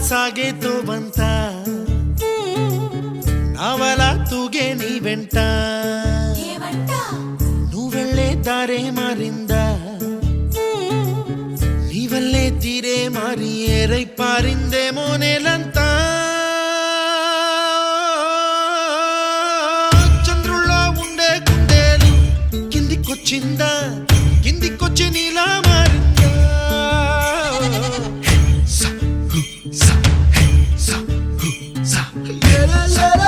సాగేతో బంత నావల తూగే నీ వెంట నువ్వెళ్ళే దారే మారిందా నీ వల్లే తీరే మారి ఏరై పారిందేమో నేలంతా చంద్రుల్లో ఉండే గుండెలు కిందికొచ్చిందా